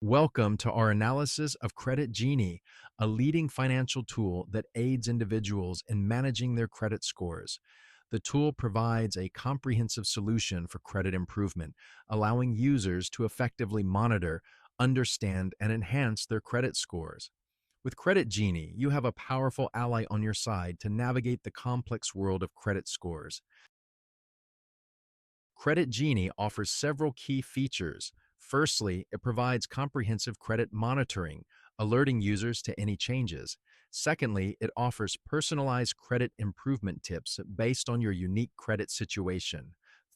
Welcome to our analysis of Credit Genie, a leading financial tool that aids individuals in managing their credit scores. The tool provides a comprehensive solution for credit improvement, allowing users to effectively monitor, understand, and enhance their credit scores. With Credit Genie, you have a powerful ally on your side to navigate the complex world of credit scores. Credit Genie offers several key features. Firstly, it provides comprehensive credit monitoring, alerting users to any changes. Secondly, it offers personalized credit improvement tips based on your unique credit situation.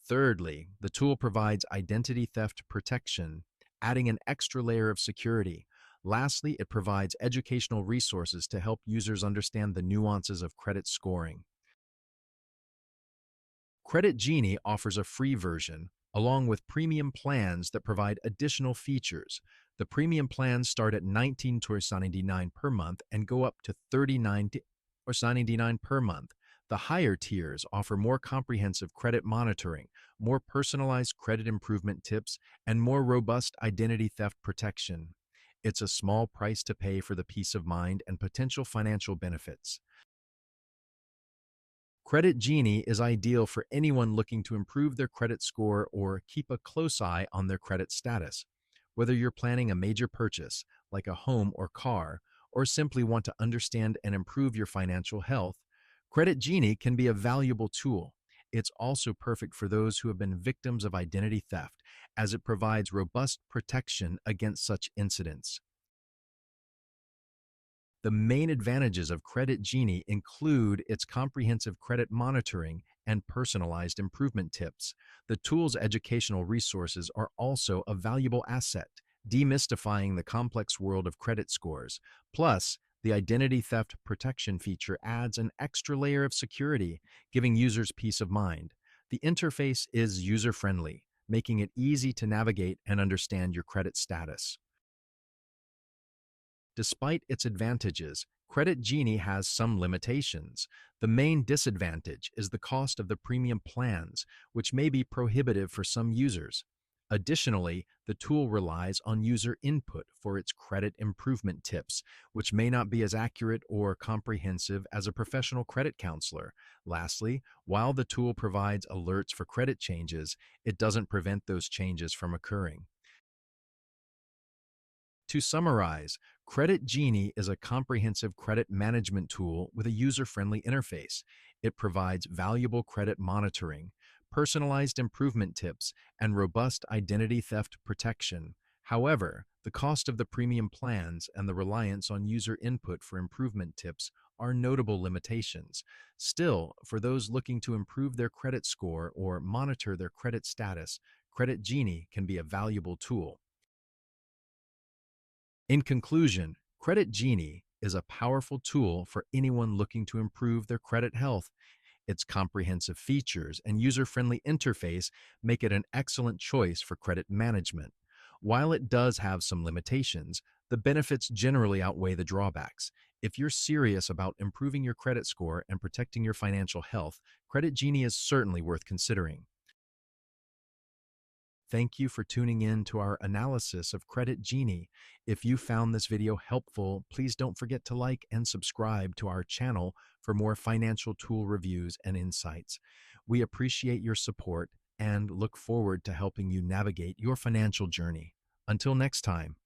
Thirdly, the tool provides identity theft protection, adding an extra layer of security. Lastly, it provides educational resources to help users understand the nuances of credit scoring. Credit Genie offers a free version, along with premium plans that provide additional features. The premium plans start at 19.99 per month and go up to 39.99 per month. The higher tiers offer more comprehensive credit monitoring, more personalized credit improvement tips, and more robust identity theft protection. It's a small price to pay for the peace of mind and potential financial benefits. Credit Genie is ideal for anyone looking to improve their credit score or keep a close eye on their credit status. Whether you're planning a major purchase, like a home or car, or simply want to understand and improve your financial health, Credit Genie can be a valuable tool. It's also perfect for those who have been victims of identity theft, as it provides robust protection against such incidents. The main advantages of Credit Genie include its comprehensive credit monitoring and personalized improvement tips. The tool's educational resources are also a valuable asset, demystifying the complex world of credit scores. Plus, the identity theft protection feature adds an extra layer of security, giving users peace of mind. The interface is user-friendly, making it easy to navigate and understand your credit status. Despite its advantages, Credit Genie has some limitations. The main disadvantage is the cost of the premium plans, which may be prohibitive for some users. Additionally, the tool relies on user input for its credit improvement tips, which may not be as accurate or comprehensive as a professional credit counselor. Lastly, while the tool provides alerts for credit changes, it doesn't prevent those changes from occurring. To summarize, Credit Genie is a comprehensive credit management tool with a user-friendly interface. It provides valuable credit monitoring, personalized improvement tips, and robust identity theft protection. However, the cost of the premium plans and the reliance on user input for improvement tips are notable limitations. Still, for those looking to improve their credit score or monitor their credit status, Credit Genie can be a valuable tool. In conclusion, Credit Genie is a powerful tool for anyone looking to improve their credit health. Its comprehensive features and user-friendly interface make it an excellent choice for credit management. While it does have some limitations, the benefits generally outweigh the drawbacks. If you're serious about improving your credit score and protecting your financial health, Credit Genie is certainly worth considering. Thank you for tuning in to our analysis of Credit Genie. If you found this video helpful, please don't forget to like and subscribe to our channel for more financial tool reviews and insights. We appreciate your support and look forward to helping you navigate your financial journey. Until next time.